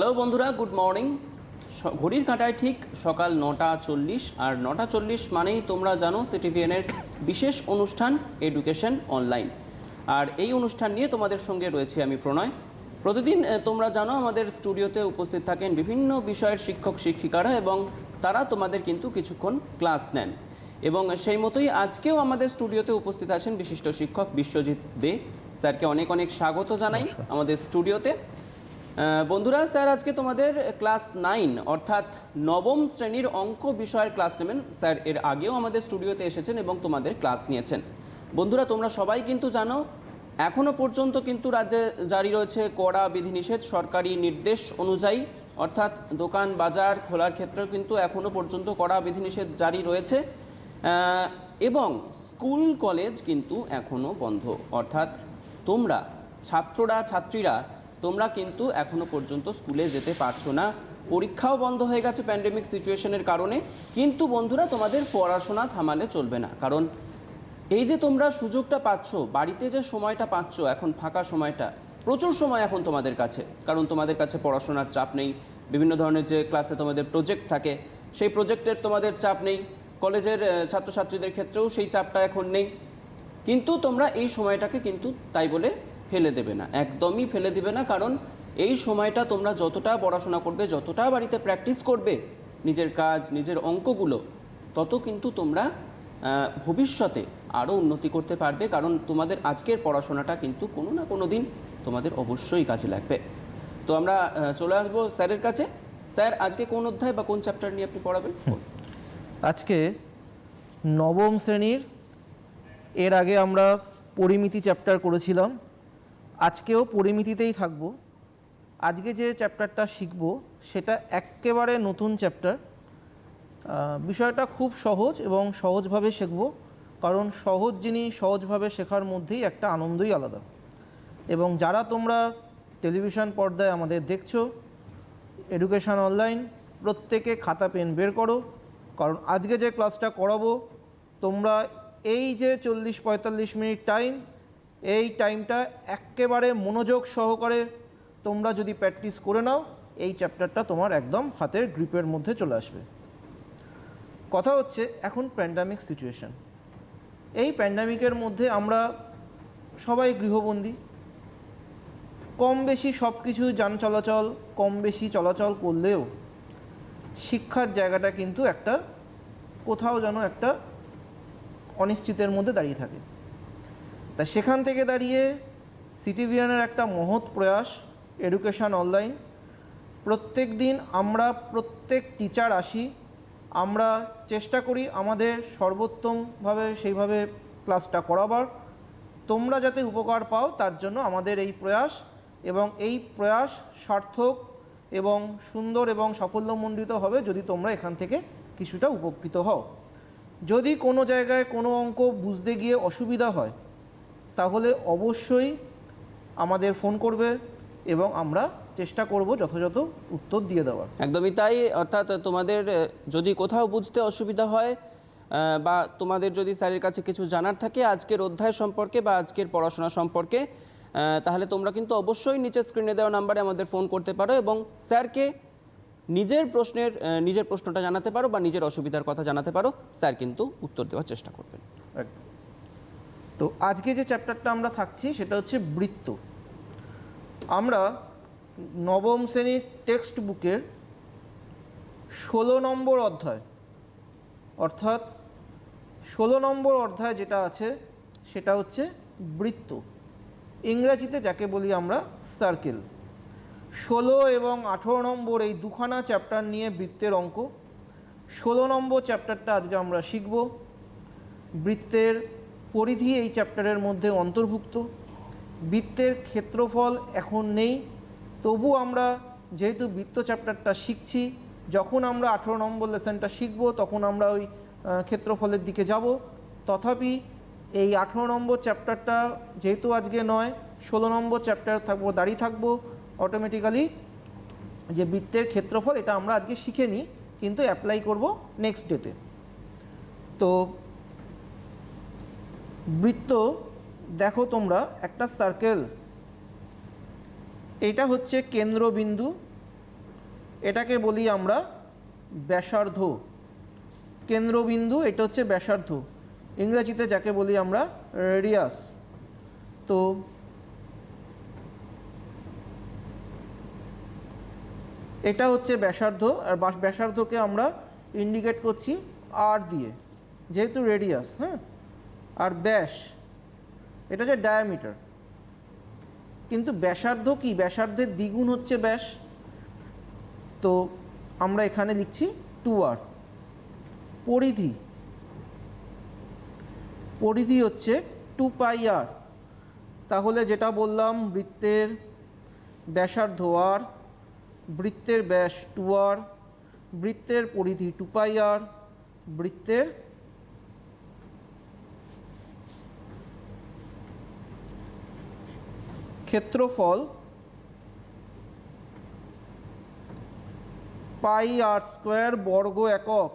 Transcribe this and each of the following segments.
Hello বন্ধুরা, good morning. ঘড়ির কাঁটায় ঠিক সকাল 9:40, আর 9:40 মানেই তোমরা জানো সিটিভিএনের বিশেষ অনুষ্ঠান এডুকেশন অনলাইন। আর এই অনুষ্ঠান নিয়ে তোমাদের সঙ্গে রয়েছে আমি প্রণয়। প্রতিদিন তোমরা জানো আমাদের স্টুডিওতে উপস্থিত থাকেন বিভিন্ন বিষয়ের শিক্ষক শিক্ষিকারা, এবং তারা তোমাদের কিন্তু কিছুক্ষণ ক্লাস নেন। এবং সেই মতোই আজকেও আমাদের স্টুডিওতে উপস্থিত আছেন বিশিষ্ট শিক্ষক বিশ্বজিৎ দে। স্যারকে অনেক অনেক স্বাগত জানাই আমাদের স্টুডিওতে। বন্ধুরা, স্যার আজকে তোমাদের ক্লাস 9 অর্থাৎ নবম শ্রেণীর অঙ্ক বিষয়ের ক্লাস নেবেন। স্যার এর আগেও আমাদের স্টুডিওতে এসেছেন এবং তোমাদের ক্লাস নিয়েছেন। বন্ধুরা, তোমরা সবাই কিন্তু জানো এখনও পর্যন্ত কিন্তু রাজ্যে জারি রয়েছে কড়া বিধিনিষেধ সরকারি নির্দেশ অনুযায়ী, অর্থাৎ দোকান বাজার খোলার ক্ষেত্রেও কিন্তু এখনও পর্যন্ত কড়া বিধিনিষেধ জারি রয়েছে। এবং স্কুল কলেজ কিন্তু এখনও বন্ধ, অর্থাৎ তোমরা ছাত্রীরা তোমরা কিন্তু এখনও পর্যন্ত স্কুলে যেতে পারছো না। পরীক্ষাও বন্ধ হয়ে গেছে প্যান্ডেমিক সিচুয়েশনের কারণে। কিন্তু বন্ধুরা, তোমাদের পড়াশোনা থামালে চলবে না, কারণ এই যে তোমরা সুযোগটা পাচ্ছ, বাড়িতে যে সময়টা পাচ্ছ, এখন ফাঁকা সময়টা প্রচুর সময় এখন তোমাদের কাছে, কারণ তোমাদের কাছে পড়াশোনার চাপ নেই। বিভিন্ন ধরনের যে ক্লাসে তোমাদের প্রজেক্ট থাকে, সেই প্রজেক্টের তোমাদের চাপ নেই। কলেজের ছাত্রছাত্রীদের ক্ষেত্রেও সেই চাপটা এখন নেই। কিন্তু তোমরা এই সময়টাকে কিন্তু তাই বলে ফেলে দেবে না, একদমই ফেলে দেবে না। কারণ এই সময়টা তোমরা যতটা পড়াশোনা করবে, যতটা বাড়িতে প্র্যাকটিস করবে নিজের কাজ, নিজের অঙ্কগুলো, তত কিন্তু তোমরা ভবিষ্যতে আরও উন্নতি করতে পারবে। কারণ তোমাদের আজকের পড়াশোনাটা কিন্তু কোনো না কোনো দিন তোমাদের অবশ্যই কাজে লাগবে। তো আমরা চলে আসবো স্যারের কাছে। স্যার, আজকে কোন অধ্যায় বা কোন চ্যাপ্টার নিয়ে আপনি পড়াবেন? আজকে নবম শ্রেণীর, এর আগে আমরা পরিমিতি চ্যাপ্টার করেছিলাম, আজকেও পরিমিতিতেই থাকব। আজকে যে চ্যাপ্টারটা শিখব সেটা একেবারে নতুন চ্যাপ্টার। বিষয়টা খুব সহজ এবং সহজভাবে শিখব, কারণ সহজ জিনিস সহজভাবে শেখার মধ্যেই একটা আনন্দই আলাদা। এবং যারা তোমরা টেলিভিশন পর্দায় আমাদের দেখছো, এডুকেশন অনলাইন, প্রত্যেকে খাতা পেন বের করো, কারণ আজকে যে ক্লাসটা করাবো তোমরা এই যে 40-45 মিনিট টাইম, এই টাইমটা একেবারে মনোযোগ সহকারে তোমরা যদি প্র্যাকটিস করে নাও, এই চ্যাপ্টারটা তোমার একদম হাতের গ্রিপের মধ্যে চলে আসবে। কথা হচ্ছে এখন প্যান্ডেমিক সিচুয়েশন। এই প্যান্ডেমিকের মধ্যে আমরা সবাই গৃহবন্দী, কম বেশি সব কিছু যান চলাচল কম বেশি চলাচল করলেও শিক্ষার জায়গাটা কিন্তু একটা কোথাও যেন একটা অনিশ্চিতের মধ্যে দাঁড়িয়ে থাকে। তা সেখান থেকে দাঁড়িয়ে সিটিভিএনের একটা মহৎ প্রয়াস এডুকেশন অনলাইন। প্রত্যেক দিন আমরা প্রত্যেক টিচার আসি, আমরা চেষ্টা করি আমাদের সর্বোত্তমভাবে সেইভাবে ক্লাসটা করাবার। তোমরা যাতে উপকার পাও তার জন্য আমাদের এই প্রয়াস, এবং এই প্রয়াস সার্থক এবং সুন্দর এবং সাফল্যমণ্ডিত হবে যদি তোমরা এখান থেকে কিছুটা উপকৃত হও। যদি কোনো জায়গায় কোনো অঙ্ক বুঝতে গিয়ে অসুবিধা হয় তাহলে অবশ্যই আমাদের ফোন করবে এবং আমরা চেষ্টা করব যথাযথ উত্তর দিয়ে দেওয়ার। একদমই তাই। অর্থাৎ তোমাদের যদি কোথাও বুঝতে অসুবিধা হয় বা তোমাদের যদি স্যারের কাছে কিছু জানার থাকে আজকের অধ্যায় সম্পর্কে বা আজকের পড়াশোনা সম্পর্কে, তাহলে তোমরা কিন্তু অবশ্যই নিচে স্ক্রিনে দেওয়া নাম্বারে আমাদের ফোন করতে পারো এবং স্যারকে নিজের প্রশ্নটা জানাতে পারো বা নিজের অসুবিধার কথা জানাতে পারো। স্যার কিন্তু উত্তর দেওয়ার চেষ্টা করবেন। একদম। তো আজকে যে চ্যাপ্টারটা আমরা থাকছি সেটা হচ্ছে বৃত্ত। আমরা নবম শ্রেণীর টেক্সট বুকের 16 নম্বর অধ্যায়, অর্থাৎ 16 নম্বর অধ্যায় যেটা আছে সেটা হচ্ছে বৃত্ত, ইংরেজিতে যাকে বলি আমরা সার্কেল। 16 এবং 18 নম্বর এই দুখানা চ্যাপ্টার নিয়ে বৃত্তের অঙ্ক। 16 নম্বর চ্যাপ্টারটা আজকে আমরা শিখব। বৃত্তের পরিধি এই চ্যাপ্টারের মধ্যে অন্তর্ভুক্ত। বৃত্তের ক্ষেত্রফল এখন নেই, তবু আমরা যেহেতু বৃত্ত চ্যাপ্টারটা শিখছি, যখন আমরা 18 নম্বর লেসনটা শিখব তখন আমরা ওই ক্ষেত্রফলের দিকে যাব। তথাপি এই 18 নম্বর চ্যাপ্টারটা যেহেতু আজকে নয়, 16 নম্বর চ্যাপ্টার দাঁড়িয়ে থাকবো। অটোমেটিক্যালি যে বৃত্তের ক্ষেত্রফল এটা আমরা আজকে শিখে নিই, কিন্তু অ্যাপ্লাই করব নেক্সট ডেতে। তো বৃত্ত দেখো তোমরা, একটা সার্কেল, এটা হচ্ছে কেন্দ্রবিন্দু এটাকে বলি আমরা ব্যাসার্ধ। কেন্দ্রবিন্দু এটা হচ্ছে ব্যাসার্ধ, ইংরেজিতে যাকে বলি আমরা রেডিয়াস। তো এটা হচ্ছে ব্যাসার্ধ, আর ব্যাসার্ধকে আমরা ইন্ডিকেট করছি আর দিয়ে, যেহেতু রেডিয়াস। হ্যাঁ, আর ব্যাস এটা হচ্ছে ডায়ামিটার। কিন্তু ব্যাসার্ধ কি? ব্যাসার্ধের দ্বিগুণ হচ্ছে ব্যাস। তো আমরা এখানে লিখছি 2r। পরিধি, পরিধি হচ্ছে 2πr। তাহলে যেটা বললাম, বৃত্তের ব্যাসার্ধ r, বৃত্তের ব্যাস 2r, বৃত্তের পরিধি 2πr, বৃত্তের ক্ষেত্রফল πr² বর্গ একক।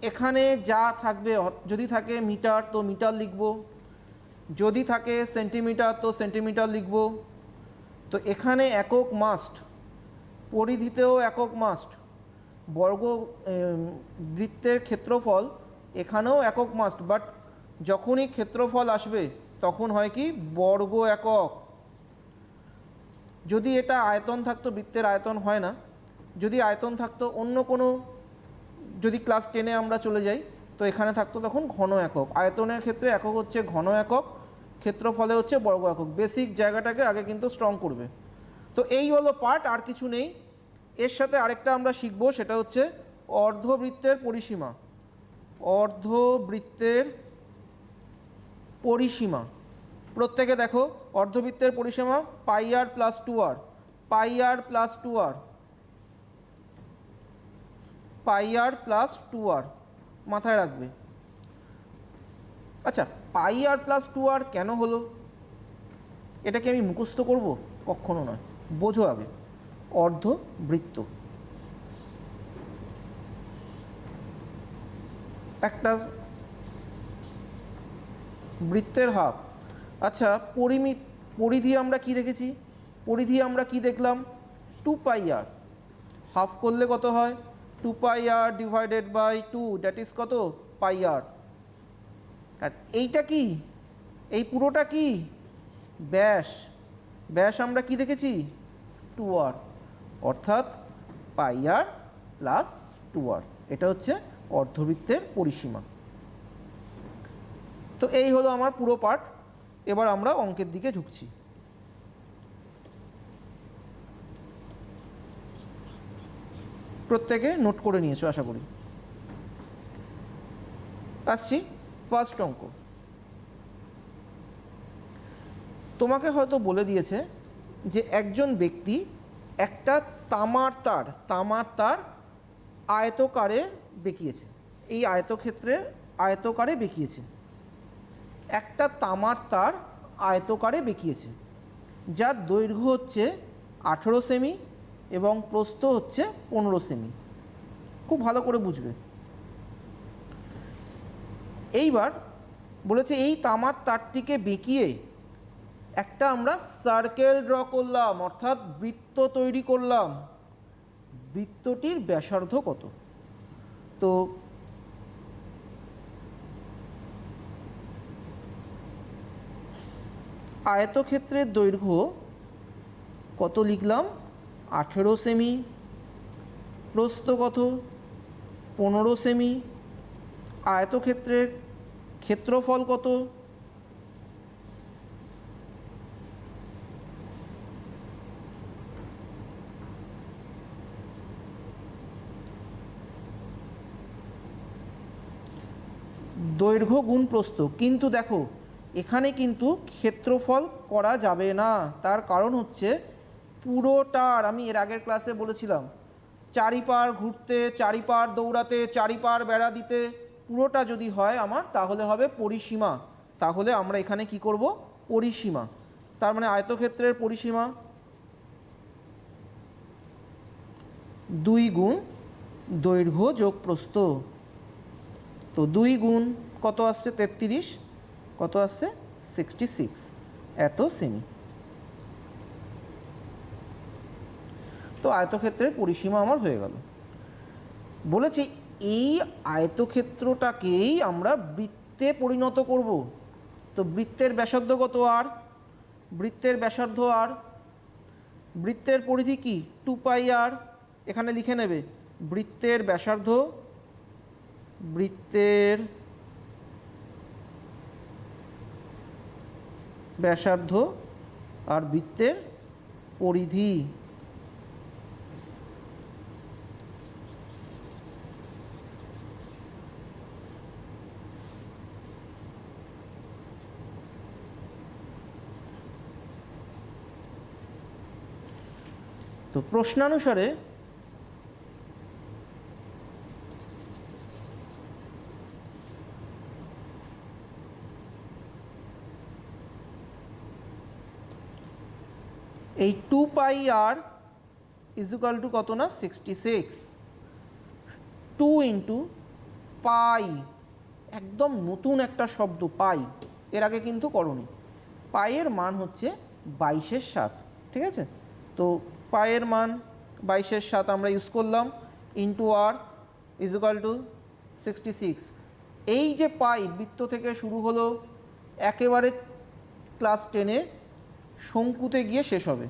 এখানে যা থাকবে, যদি থাকে মিটার তো মিটার লিখব, যদি থাকে সেন্টিমিটার তো সেন্টিমিটার লিখব। তো এখানে একক মাস্ট, পরিধিতেও একক মাস্ট, বর্গ বৃত্তের ক্ষেত্রফল এখানেও একক মাস্ট, বাট যখনই ক্ষেত্রফল আসবে তখন হয় কি বর্গ একক। যদি এটা আয়তন থাকতো, বৃত্তের আয়তন হয় না, যদি আয়তন থাকতো অন্য কোনো, যদি ক্লাস 10-এ আমরা চলে যাই তো এখানে থাকতো তখন ঘন একক। আয়তনের ক্ষেত্রে একক হচ্ছে ঘন একক, ক্ষেত্রফলে হচ্ছে বর্গ একক। বেসিক জায়গাটাকে আগে কিন্তু স্ট্রং করবে। তো এই হলো পার্ট, আর কিছু নেই। এর সাথে আরেকটা আমরা শিখব, সেটা হচ্ছে অর্ধবৃত্তের পরিসীমা। অর্ধবৃত্তের পরিসীমা প্রত্যেকে দেখো, অর্ধবৃত্তের পরিসীমা πr + 2r, πr + 2r, πr + 2r মাথায় রাখবে। আচ্ছা, πr + 2r কেন হলো? এটাকে আমি মুখস্থ করব? কখনো নয়, বোঝো আগে। অর্ধবৃত্ত একটা বৃত্তের হাফ। আচ্ছা, পরিধি আমরা কি দেখেছি? পরিধি আমরা কি দেখলাম? 2πr। হাফ করলে কত হয়? 2πr / 2, দ্যাট ইজ কত? πr। আর এইটা কি? এই পুরোটা কি? ব্যাস। ব্যাস আমরা কি দেখেছি? 2r, অর্থাৎ πr + 2r। এটা হচ্ছে অর্ধবৃত্তের পরিসীমা। তো এই হলো আমার পুরো পার্ট। এবার আমরা অঙ্কের দিকে ঝুঁকছি। প্রত্যেকে নোট করে নিয়েছো আশা করি। আসছি ফার্স্ট অঙ্ক। তোমাকে হয়তো বলে দিয়েছে যে একজন ব্যক্তি একটা তামার তার আয়তকারে বেঁকিয়েছে। এই আয়তক্ষেত্রে আয়তকারে বেঁকিয়েছে। একটা তামার তার আয়তকারে বেঁকিয়েছে, যার দৈর্ঘ্য হচ্ছে 18 সেমি এবং প্রস্থ হচ্ছে 15 সেমি। খুব ভালো করে বুঝবে। এইবার বলেছে এই তামার তারটিকে বেঁকিয়ে একটা আমরা সার্কেল ড্র করলাম, অর্থাৎ বৃত্ত তৈরি করলাম। বৃত্তটির ব্যাসার্ধ কত? তো আয়তক্ষেত্রের দৈর্ঘ্য কত লিখলাম? 18 সেমি। প্রস্থ কত? 15 সেমি। আয়তক্ষেত্রের ক্ষেত্রফল কত? দৈর্ঘ্য গুণ প্রস্থ। কিন্তু দেখো, এখানে কিন্তু ক্ষেত্রফল করা যাবে না। তার কারণ হচ্ছে পুরোটার, আমি এর আগের ক্লাসে বলেছিলাম, চারিপার ঘুরতে, চারিপার দৌড়াতে, চারিপার বেড়া দিতে, পুরোটা যদি হয় আমার, তাহলে হবে পরিসীমা। তাহলে আমরা এখানে কি করব? পরিসীমা। তার মানে আয়তক্ষেত্রের পরিসীমা 2 গুণ দৈর্ঘ্য যোগ প্রস্থ। তো 2 গুণ কত আসছে? 33। কত আসছে? 66 এত সেমি। তো আয়তক্ষেত্রের পরিসীমা আমার হয়ে গেল। বলেছি এই আয়তক্ষেত্রটাকেই আমরা বৃত্তে পরিণত করব। তো বৃত্তের ব্যাসার্ধ কত আর? বৃত্তের ব্যাসার্ধ আর, বৃত্তের পরিধি কি 2π আর। এখানে লিখে নেবে বৃত্তের ব্যাসার্ধ, বৃত্তের ব্যাসার্ধ আর বৃত্তের পরিধি। তো প্রশ্নানুসারে এই 2π আর ইজুকাল টু কত না 66। 2 ইন্টু পাই, একদম নতুন একটা শব্দ পাই, এর আগে কিন্তু করনি। পায়ের মান হচ্ছে 22/7, ঠিক আছে? তো পায়ের মান 22/7 আমরা ইউজ করলাম, ইন্টু আর ইজুকাল টু 66। এই যে পাই বৃত্ত থেকে শুরু হলো, একেবারে ক্লাস 10-এ শঙ্কুতে গিয়ে শেষ হবে।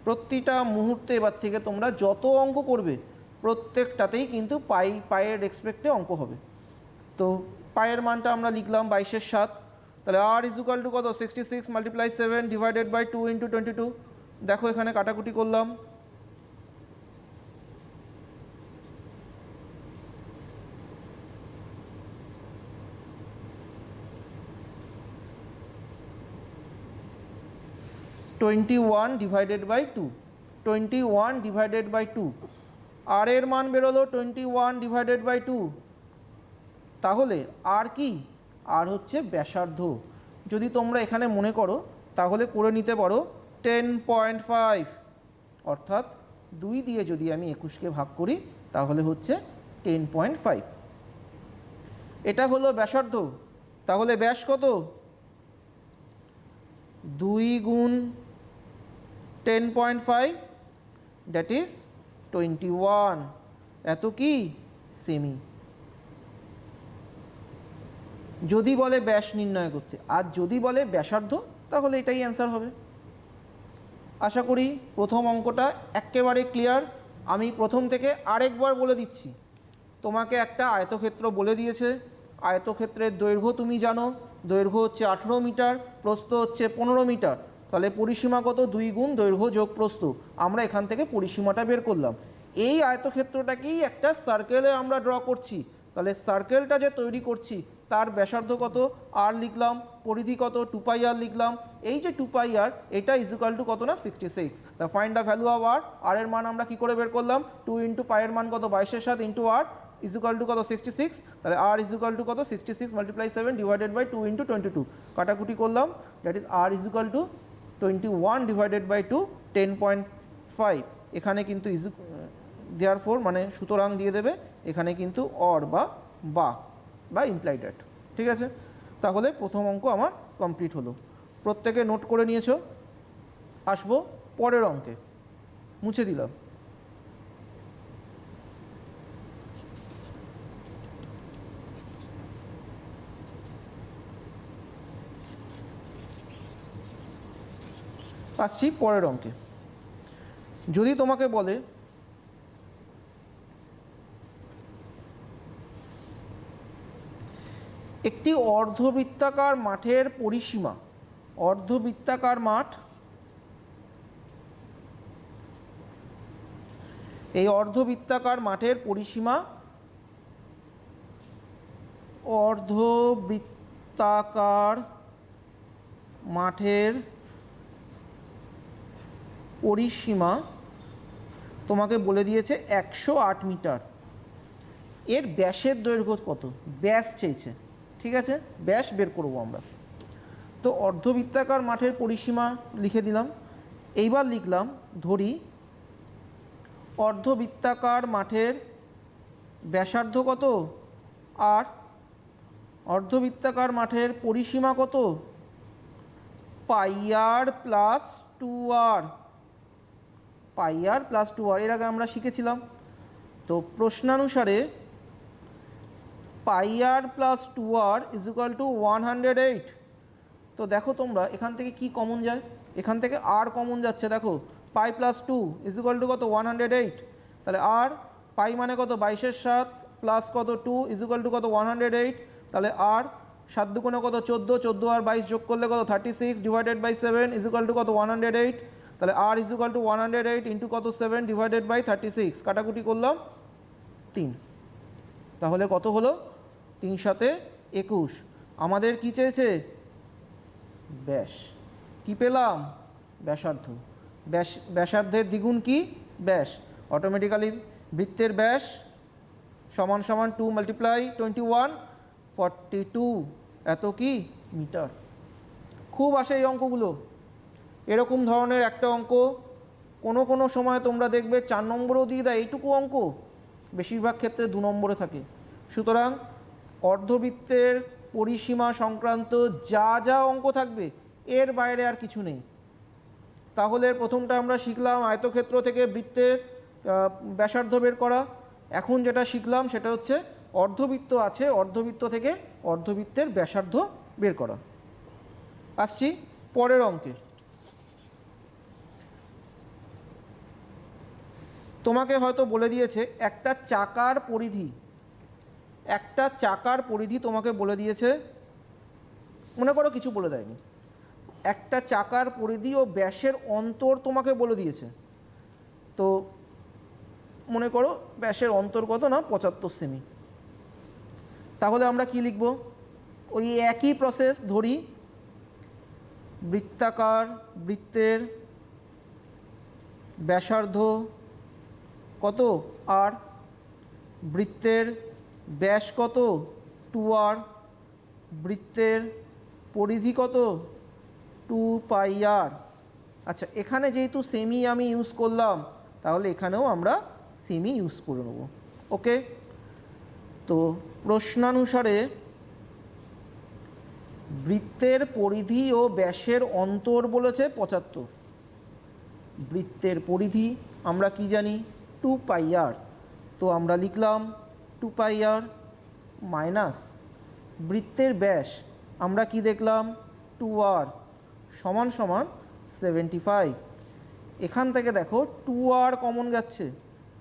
প্রতিটা মুহূর্তে এবার থেকে তোমরা যত অঙ্ক করবে প্রত্যেকটাতেই কিন্তু পায়ের রেসপেক্টে অঙ্ক হবে। তো পায়ের মানটা আমরা লিখলাম 22/7, তাহলে আর ইজুকাল টু কত 66 মাল্টিপ্লাই 7 ডিভাইডেড বাই 2 ইন্টু 22। দেখো এখানে কাটাকুটি করলাম, (21 ডিভাইডেড বাই 2) 21 ডিভাইডেড বাই 2। আর এর মান বেরোলো 21 ডিভাইডেড বাই 2। তাহলে আর কি? আর হচ্ছে ব্যাসার্ধ। যদি তোমরা এখানে মনে করো তাহলে করে নিতে পারো 10.5, অর্থাৎ 2 দিয়ে যদি আমি 21কে ভাগ করি তাহলে হচ্ছে 10.5। এটা হলো ব্যাসার্ধ। তাহলে ব্যাস কত? 2 গুণ 10.5, দ্যাট ইজ 21। এত কি? সেমি। যদি বলে ব্যাস নির্ণয় করতে, আর যদি বলে ব্যাসার্ধ, তাহলে এটাই অ্যান্সার হবে। আশা করি প্রথম অঙ্কটা একেবারে ক্লিয়ার। আমি প্রথম থেকে আরেকবার বলে দিচ্ছি। তোমাকে একটা আয়তক্ষেত্র বলে দিয়েছে, আয়তক্ষেত্রের দৈর্ঘ্য তুমি জানো, দৈর্ঘ্য হচ্ছে 18 মিটার, প্রস্থ হচ্ছে 15 মিটার। তাহলে পরিসীমা কত? 2 গুণ দৈর্ঘ্য যোগ প্রস্থ। আমরা এখান থেকে পরিসীমাটা বের করলাম। এই আয়তক্ষেত্রটাকেই একটা সার্কেলে আমরা ড্র করছি। তাহলে সার্কেলটা যে তৈরি করছি তার ব্যাসার্ধ কত? আর লিখলাম, পরিধি কত? 2π আর লিখলাম। এই যে 2π আর, এটা ইজুকাল টু কত না 66। তা ফাইন্ড দ্য ভ্যালু অফ আর। আর এর মান আমরা কি করে বের করলাম? 2 ইন্টু পায়ের মান কত? 22/7 ইন্টু আর ইজুকাল টু কত? 66। তাহলে আর ইজুকাল টু কত? 66 মাল্টিপ্লাই 7 ডিভাইডেড বাই 2 ইন্টু 22। কাটাকুটি করলাম, that is r is equal to 21 divided by 2, 10.5। এখানে কিন্তু দেয়ারফোর মানে সুতরাং দিয়ে দেবে, এখানে কিন্তু অর বা ইমপ্লাইড অ্যাট, ঠিক আছে? তাহলে প্রথম অঙ্ক আমার কমপ্লিট হলো। প্রত্যেকে নোট করে নিয়েছো। আসবো পরের অঙ্কে। মুছে দিলাম। আসছি পরের অঙ্কে। যদি তোমাকে বলে একটি অর্ধবৃত্তাকার মাঠের পরিসীমা, অর্ধবৃত্তাকার মাঠ, এই অর্ধবৃত্তাকার মাঠের পরিসীমা, অর্ধবৃত্তাকার মাঠের পরিসীমা তোমাকে বলে দিয়েছে 108 মিটার। এর ব্যাসের দৈর্ঘ্য কত? ব্যাস চেয়েছে, ঠিক আছে? ব্যাস বের করব আমরা। তো অর্ধবৃত্তাকার মাঠের পরিসীমা লিখে দিলাম। এইবার লিখলাম, ধরি অর্ধবৃত্তাকার মাঠের ব্যাসার্ধ কত? আর অর্ধবৃত্তাকার মাঠের পরিসীমা কত? πr plus 2r। পাই আর প্লাস 2r, এর আগে আমরা শিখেছিলাম। তো প্রশ্নানুসারে pi r plus 2r is equal to 108। তো দেখো তোমরা এখান থেকে কি কমন যায়, এখান থেকে আর কমন যাচ্ছে, দেখো পাই প্লাস 2 ইজ ইকুয়াল টু কত 108। তাহলে আর পাই মানে কত 22 এর 7 প্লাস কত 2 ইজ ইকুয়াল টু কত 108। তাহলে আর 7 দুগুণে কত 14, 14 আর 22 যোগ করলে কত 36 divided by 7 is equal to কত 108। তাহলে r is equal to 108 into কত 7 ডিভাইডেড বাই 36, কাটাকুটি করলাম 3। তাহলে কত হলো 3 সাথে 21। আমাদের কি চেয়েছে ব্যাস, কি পেলাম ব্যাসার্ধ। ব্যাসার্ধের দ্বিগুণ কি ব্যাস, অটোমেটিক্যালি বৃত্তের ব্যাস সমান সমান 2 মাল্টিপ্লাই 21 42 এত কি মিটার। খুব আসে এই অঙ্কগুলো। এরকম ধরনের একটা অঙ্ক কোনো কোনো সময় তোমরা দেখবে 4 নম্বরেও দিয়ে দেয় এইটুকু অঙ্ক, বেশিরভাগ ক্ষেত্রে 2 নম্বরে থাকে। সুতরাং অর্ধবৃত্তের পরিসীমা সংক্রান্ত যা যা অঙ্ক থাকবে এর বাইরে আর কিছু নেই। তাহলে প্রথমটা আমরা শিখলাম আয়তক্ষেত্র থেকে বৃত্তের ব্যাসার্ধ বের করা। এখন যেটা শিখলাম সেটা হচ্ছে অর্ধবৃত্ত আছে, অর্ধবৃত্ত থেকে অর্ধবৃত্তের ব্যাসার্ধ বের করা। আসছি পরের অঙ্কে। তোমাকে হয়তো বলে দিয়েছে একটা চাকার পরিধি তোমাকে বলে দিয়েছে, মনে করো কিছু বলে দেয়নি, একটা চাকার পরিধি ও ব্যাসের অন্তর তোমাকে বলে দিয়েছে। তো মনে করো ব্যাসের অন্তর কত না 75 সেমি। তাহলে আমরা কি লিখব, ওই একই প্রসেস ধরি, বৃত্তাকার বৃত্তের ব্যাসার্ধ কত আর, বৃত্তের ব্যাস কত 2r, বৃত্তের পরিধি কত 2 পাই আর। আচ্ছা এখানে যেহেতু সেমি আমি ইউজ করলাম তাহলে এখানেও আমরা সেমি ইউজ করে নেব। ওকে, তো প্রশ্নানুসারে বৃত্তের পরিধি ও ব্যাসের অন্তর বলেছে 75। বৃত্তের পরিধি আমরা কি জানি 2 পাই আর, তো আমরা লিখলাম 2 পাই আর মাইনাস বৃত্তের ব্যাস আমরা কি দেখলাম 2r সমান সমান 75। এখান থেকে দেখো 2r কমন যাচ্ছে,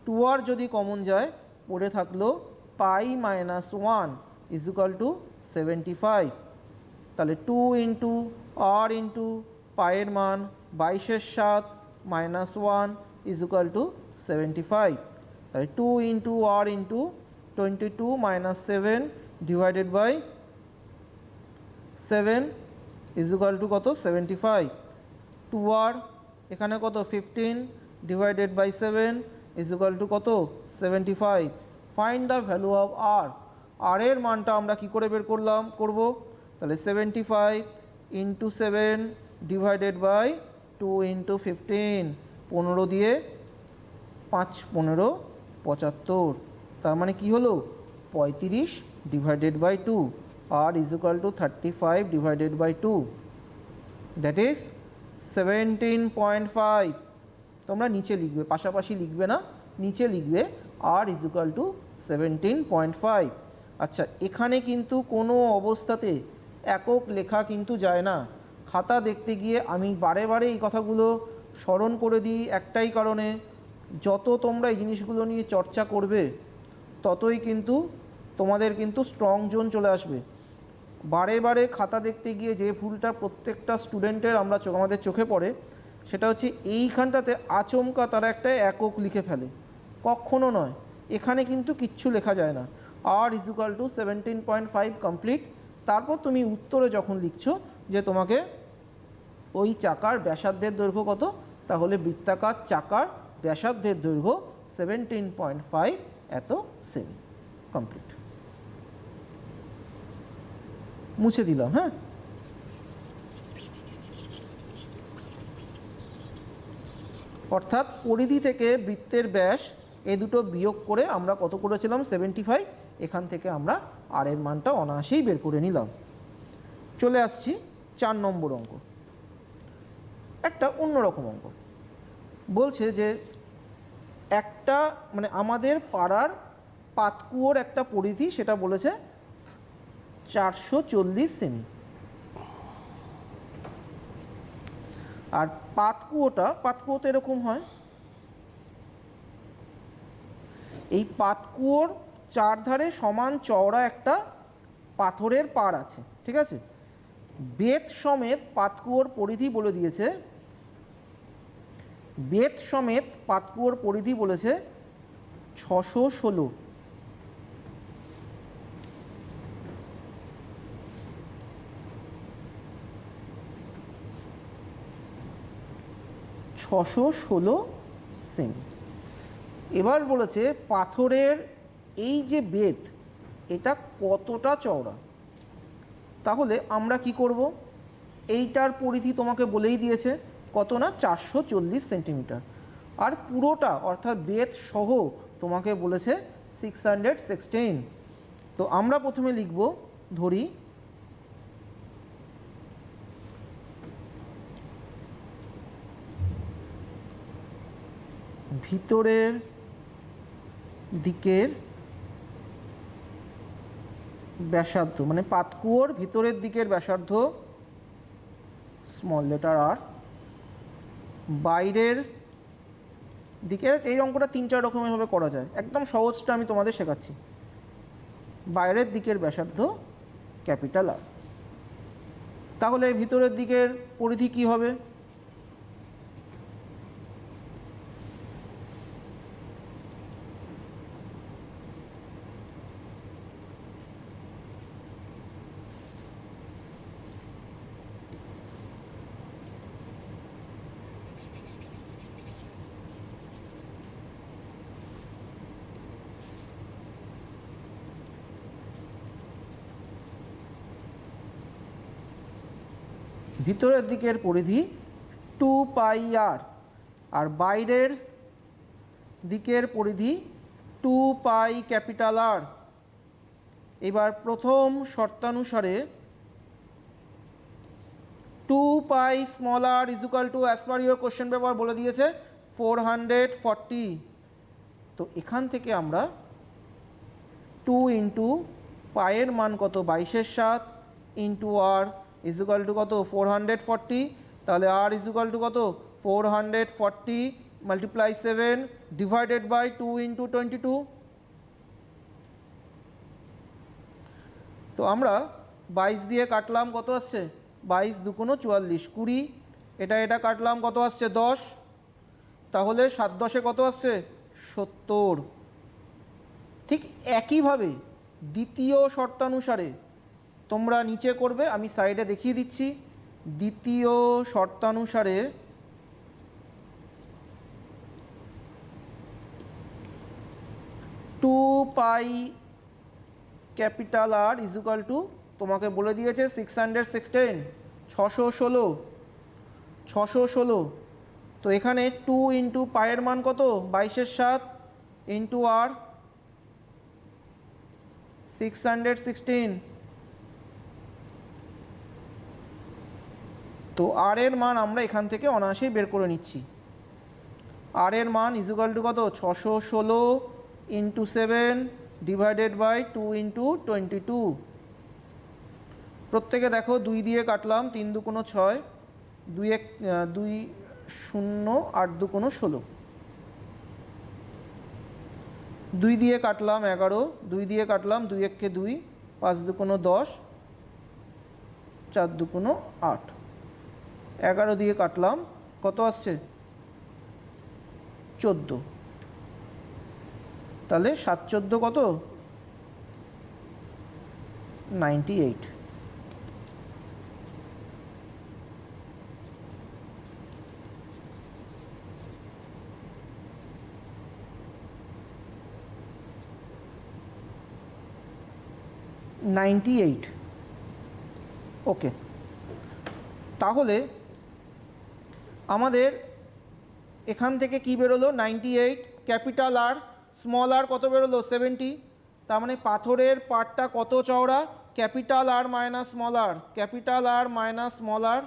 2r যদি কমন যায় পড়ে থাকলো পাই মাইনাস 1 ইজ ইকুয়াল টু 75। তাহলে 2 ইন্টু আর ইন্টু পায়ের মান 22 এর 7 মাইনাস 1 ইজ ইকুয়াল টু 75। তাহলে 2 into r into 22 minus 7 divided by 7 is equal to কত 75। 2r এখানে কত 15 divided by 7 is equal to কত 75। Find the value of r। r এর মানটা আমরা কি করে বের করব, তাহলে 75 ইন্টু 7 ডিভাইডেড বাই 2 ইন্টু 15, 15 দিয়ে 5 15 75, তার মানে কি হলো 35 divided by 2, r is equal to 35 divided by 2, that is 17.5। তোমরা নিচে লিখবে, পাশাপাশি লিখবে না, নিচে লিখবে r ইজ ইকুয়াল টু 17.5। আচ্ছা এখানে কিন্তু কোনো অবস্থাতে একক লেখা কিন্তু যায় না। খাতা দেখতে গিয়ে আমি বারে বারে এই কথাগুলো স্মরণ করে দিই একটাই কারণে, যত তোমরা এই জিনিসগুলো নিয়ে চর্চা করবে ততই কিন্তু তোমাদের কিন্তু স্ট্রং জোন চলে আসবে। বারে বারে খাতা দেখতে গিয়ে যে ভুলটা প্রত্যেকটা স্টুডেন্টের আমাদের চোখে পড়ে সেটা হচ্ছে এইখানটাতে আচমকা তারা একটা একক লিখে ফেলে, কখনো নয়। এখানে কিন্তু কিচ্ছু লেখা যায় না, r is equal two 17.5 complete. তারপর তুমি উত্তরে যখন লিখছো যে তোমাকে ওই চাকার ব্যাসার্ধের দৈর্ঘ্য কত, তাহলে বৃত্তাকার চাকার ব্যাসার্ধের দৈর্ঘ্য 17.5 এত সেমি, কমপ্লিট। মুছে দিলাম। হ্যাঁ, অর্থাৎ পরিধি থেকে বৃত্তের ব্যাস এই দুটো বিয়োগ করে আমরা কত করেছিলাম 75, এখান থেকে আমরা আর এর মানটা অনায়াসেই বের করে নিলাম। চলে আসছি 4 নম্বর অঙ্ক, একটা অন্যরকম অঙ্ক। বলছে যে একটা মানে আমাদের পাড়ার পাতকুয়োর একটা পরিধি, সেটা বলেছে 440 সেমি। আর পাতকুয়োতে এরকম হয়, এই পাতকুয়োর চারধারে সমান চওড়া একটা পাথরের পাড় আছে, ঠিক আছে। বেত সমেত পাতকুয়োর পরিধি বলে দিয়েছে, বেত সমেত পাতকুয়োর পরিধি বলেছে 616। সেমি। এবার বলেছে পাথরের এই যে বেত, এটা কতটা চওড়া। তাহলে আমরা কি করব, এইটার পরিধি তোমাকে বলেই দিয়েছে কত না, 440 সেন্টিমিটার। আর পুরোটা অর্থাৎ বেত সহ তোমাকে বলেছে 616। তো আমরা প্রথমে লিখব, ধরি ভিতরের দিকের ব্যাসার্ধ, মানে পাতকুয়োর ভিতরের দিকের ব্যাসার্ধ স্মল লেটার আর, বাইরের দিকের, এই অঙ্কটা 3-4 রকমেরভাবে করা যায়, একদম সহজটা আমি তোমাদের শেখাচ্ছি। বাইরের দিকের ব্যাসার্ধ ক্যাপিটাল আর। তাহলে ভিতরের দিকের পরিধি কি হবে, ভিতরের দিকের পরিধি 2πr, আর বাইরের দিকের পরিধি 2π ক্যাপিটাল আর। এবার প্রথম শর্তানুসারে 2π small R is equal to, as per your question paper বলে দিয়েছে 440। তো এখান থেকে আমরা 2 ইন্টু পায়ের মান কত, 22/7 into r is equal to কত, 440। তাহলে আর ইজ ইকুয়াল টু কত, 440 মাল্টিপ্লাই 7 ডিভাইডেড বাই 2 ইন্টু 22। তো আমরা 22 দিয়ে কাটলাম, কত আসছে, 22×2 = 44, 20। এটা কাটলাম, কত আসছে, 10। তাহলে 7×10 কত আসছে, 70। ঠিক একইভাবে দ্বিতীয় শর্তানুসারে তোমরা নিচে করবে, আমি সাইডে দেখিয়ে দিচ্ছি। দ্বিতীয় শর্তানুসারে 2π capital R is equal to, তোমাকে বলে দিয়েছে 616, 616। তো এখানে 2 ইন্টু পায়ের মান কত, 22/7 ইন্টু আর 616। তো আর এর মান আমরা এখান থেকে অনায়াসেই বের করে নিচ্ছি। আর এর মান ইজ ইকুয়াল টু কত, 616 ইন্টু 7 ডিভাইডেড বাই 2 ইন্টু 22। প্রত্যেকে দেখো 2 দিয়ে কাটলাম, 3×2 = 6, 2 0 8×2 = 16। 2 দিয়ে কাটলাম 11, 2 দিয়ে কাটলাম 2 × 1 = 2, 5×2 = 10, 4×2 = 8। 11 দিয়ে কাটলাম, কত আসছে, 14। তাহলে 7×14 কত, 98। ওকে, তাহলে আমাদের এখান থেকে কি বেরোলো, 98 ক্যাপিটাল আর, স্মল আর কত বেরোলো, 70। তার মানে পাথরের পার্টটা কত চওড়া, capital r minus small r, capital r minus small r,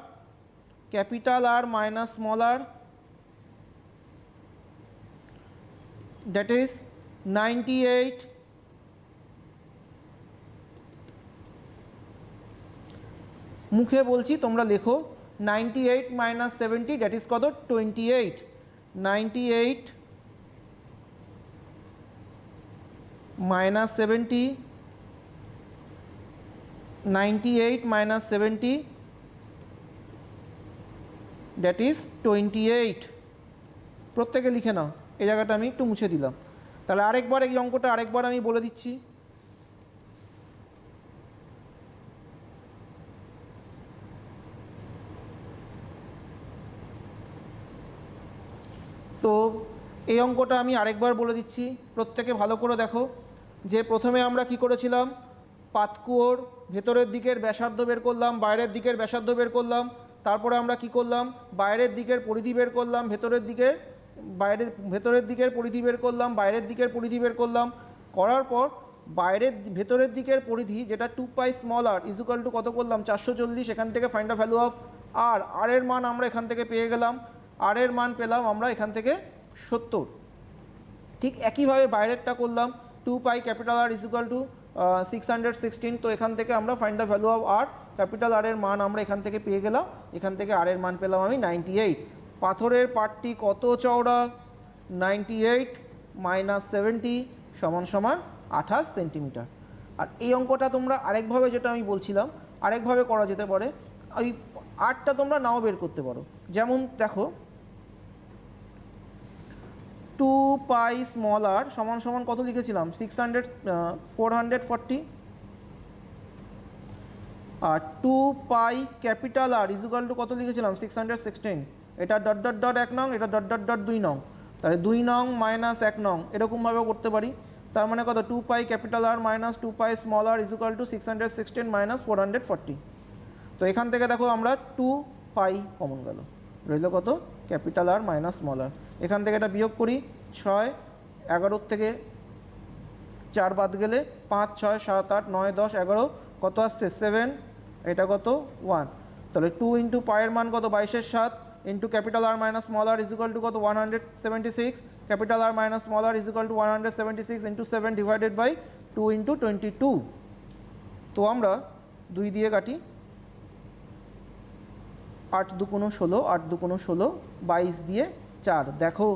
capital r minus small r that is 98 মুখে বলছি তোমরা লেখো 98 মাইনাস 70 দ্যাট ইজ কত 28 98 minus 70 98 minus 70 that is 28 প্রত্যেকে লিখে নাও এই জায়গাটা আমি একটু মুছে দিলাম তাহলে আরেকবার এই অঙ্কটা আরেকবার আমি বলে দিচ্ছি তো এই অঙ্কটা আমি আরেকবার বলে দিচ্ছি প্রত্যেকে ভালো করে দেখো যে প্রথমে আমরা কি করেছিলাম পাতকুয়োর ভেতরের দিকের ব্যাসার্ধ বের করলাম বাইরের দিকের ব্যাসার্ধ বের করলাম তারপরে আমরা কি করলাম বাইরের দিকের পরিধি বের করলাম ভেতরের দিকের পরিধি বের করলাম বাইরের দিকের পরিধি বের করলাম করার পর ভেতরের দিকের পরিধি যেটা 2 pi small R is equal to কত করলাম 440 এখান থেকে find the value of r এর মান আমরা এখান থেকে পেয়ে গেলাম আর এর মান পেলাম আমরা এখান থেকে 70 ঠিক একইভাবে বাইরেরটা করলাম 2 pi capital R is equal to 616 তো এখান থেকে আমরা find the value of r capital r এর মান আমরা এখান থেকে পেয়ে গেলাম এখান থেকে আর এর মান পেলাম আমি 98 পাথরের পাটটি কত চওড়া 98 মাইনাস 70 সমান সমান 28 সেন্টিমিটার আর এই অঙ্কটা তোমরা আরেকভাবে যেটা আমি বলছিলাম আরেকভাবে করা যেতে পারে ওই আরটা তোমরা নাও বের করতে পারো যেমন দেখো 2 পাই স্মল আর সমান সমান কত লিখেছিলাম 440 আর 2 pi capital R is equal to কত লিখেছিলাম 616 এটা ডট ডট ডট 1 নং এটা ডট ডট ডট 2 নং তাহলে 2 নং মাইনাস 1 নং এরকমভাবেও করতে পারি তার মানে কত 2 pi capital r minus 2 pi small R is equal to 616 minus 440 তো এখান থেকে দেখো আমরা 2 পাই কমন গেল রইল কত ক্যাপিটাল আর মাইনাস স্মল আর এখান থেকে এটা বিয়োগ করি 6 11 থেকে 4 বাদ গেলে 5 6 7 8 9 10 11 কত আসছে 7 এটা কত 1 তাহলে 2 ইন্টু পায়ের মান কত 22 7 into capital r minus small R is equal to কত 176 capital r minus small R is equal to 176 into 7 divided by 2 into 22 তো আমরা 2 দিয়ে কাটি 8 দুগুণ 16 8 দুগুণ 16 22 দিয়ে 4 দেখো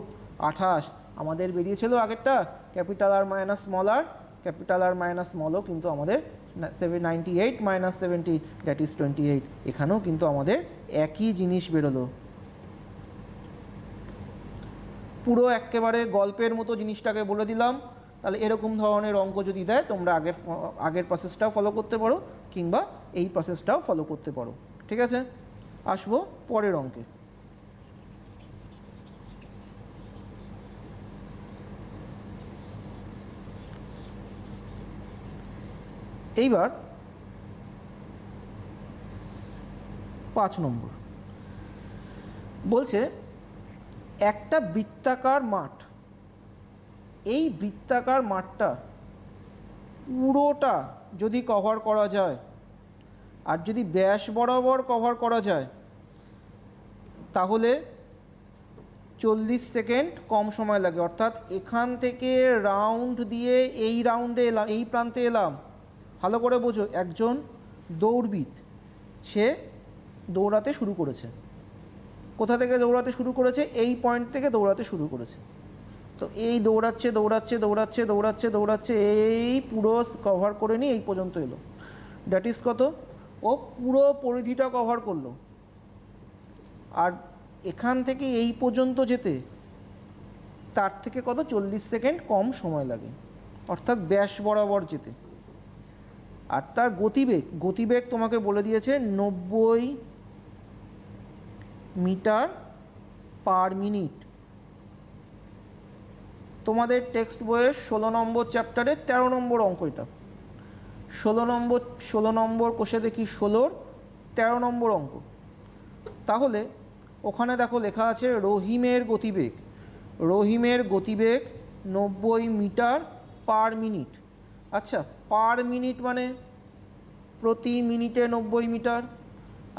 28 আমাদের বেরিয়েছিল আগেরটা capital r minus small r capital r minus স্মলও কিন্তু আমাদের 98 মাইনাস 70 দ্যাট ইজ 28 এখানেও কিন্তু আমাদের একই জিনিস বেরোলো পুরো একেবারে গল্পের মতো জিনিসটাকে বলে দিলাম তাহলে এরকম ধরনের অঙ্ক যদি দেয় তোমরা আগের প্রসেসটাও ফলো করতে পারো কিংবা এই প্রসেসটাও ফলো করতে পারো ঠিক আছে আসবো পরের অঙ্কে এইবার 5 নম্বর বলছে একটা বৃত্তাকার মাঠ এই বৃত্তাকার মাঠটা পুরোটা যদি কভার করা যায় আর যদি ব্যাস বরাবর কভার করা যায় তাহলে 40 সেকেন্ড কম সময় লাগে অর্থাৎ এখান থেকে রাউন্ড দিয়ে এই রাউন্ডে এলাম এই প্রান্তে এলাম ভালো করে বোঝো একজন দৌড়বিদ সে দৌড়াতে শুরু করেছে কোথা থেকে দৌড়াতে শুরু করেছে এই পয়েন্ট থেকে দৌড়াতে শুরু করেছে তো এই দৌড়াচ্ছে দৌড়াচ্ছে দৌড়াচ্ছে দৌড়াচ্ছে দৌড়াচ্ছে এই পুরো কভার করে নিয়ে এই পর্যন্ত এলো দ্যাট ইজ কত ও পুরো পরিধিটা কভার করলো আর এখান থেকে এই পর্যন্ত যেতে তার থেকে কত 40 সেকেন্ড কম সময় লাগে অর্থাৎ ব্যাস বরাবর যেতে আর তার গতিবেগ তোমাকে বলে দিয়েছে 90 মিটার পার মিনিট তোমাদের টেক্সট বইয়ের 16 নম্বর চ্যাপ্টারে 13 নম্বর অঙ্ক এটা 16 নম্বর কোষে দেখি 16 13 নম্বর অঙ্ক তাহলে ওখানে দেখো লেখা আছে রহিমের গতিবেগ 90 মিটার পার মিনিট আচ্ছা পার মিনিট মানে প্রতি মিনিটে 90 মিটার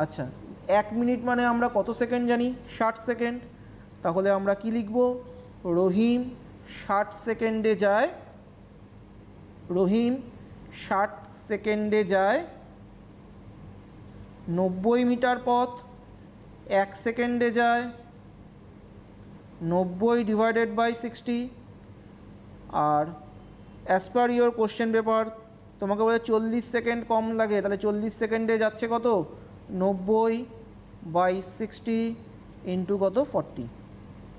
আচ্ছা 1 মিনিট মানে আমরা কত সেকেন্ড জানি 60 সেকেন্ড তাহলে আমরা কি লিখব রহিম 60 সেকেন্ডে যায়, রহিম 60 সেকেন্ডে যায়, 90 মিটার পথ 1 সেকেন্ডে যায়, 90 ডিভাইডেড বাই 60। আর as per your question paper তোমাকে বলে 40 সেকেন্ড কম লাগে, তাহলে 40 সেকেন্ডে যাচ্ছে কত, 90 বাই 60 ইন্টু কত 40।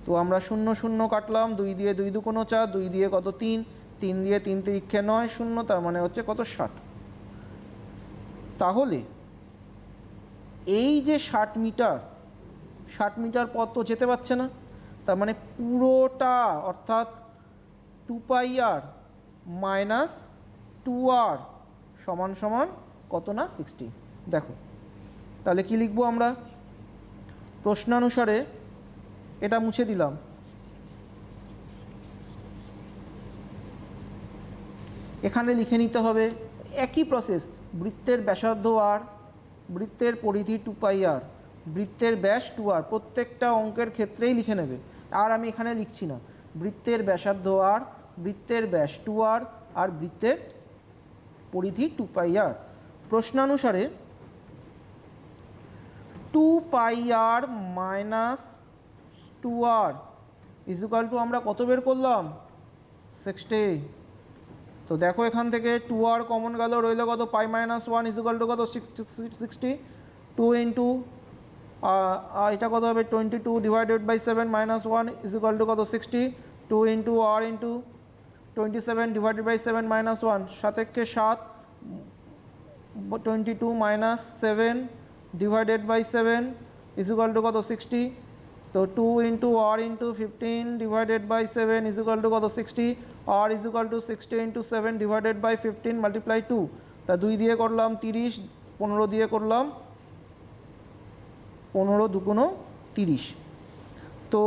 তো আমরা 0 0 কাটলাম, 2 দিয়ে 2 দুগুণ 4, 2 দিয়ে কত 3, 3 দিয়ে 3 তিরিক্ষে 9, 0, তার মানে হচ্ছে কত 60। তাহলে এই যে 60 মিটার পথ তো যেতে পারছে না, তার মানে পুরোটা অর্থাৎ 2πr মাইনাস 2r সমান সমান কত না 60। দেখো তাহলে কি লিখবো আমরা, প্রশ্নানুসারে এটা মুছে দিলাম, এখানে লিখে নিতে হবে একই প্রসেস, বৃত্তের ব্যাসার্ধ r, বৃত্তের পরিধি 2πr, বৃত্তের ব্যাস 2r, প্রত্যেকটা অঙ্কের ক্ষেত্রেই লিখে নেবে। আর আমি এখানে লিখছি না, বৃত্তের ব্যাসার্ধ r, বৃত্তের ব্যাস 2r আর বৃত্তের পরিধি 2πr। প্রশ্নানুসারে 2πr minus 2r equal to আমরা কত বের করলাম, 60। তো দেখো এখান থেকে 2r কমন গেল, রইল কত, পাই মাইনাস 1 ইজুকাল টু কত 60। 2 ইন্টু এটা কত হবে 22 divided by 7 minus 1 equal to কত 60। 2 into r into 27 divided by 7 minus 1, 7 একে 7, 22 minus 7 divided by 7 equal to কত 60। তো 2 into r into 15 divided by 7 equal to কত 60, r equal to 60 into 7 divided by 15 multiply 2, তা 2 দিয়ে করলাম 30, 15 দিয়ে করলাম 15 দুগুণ 30। তো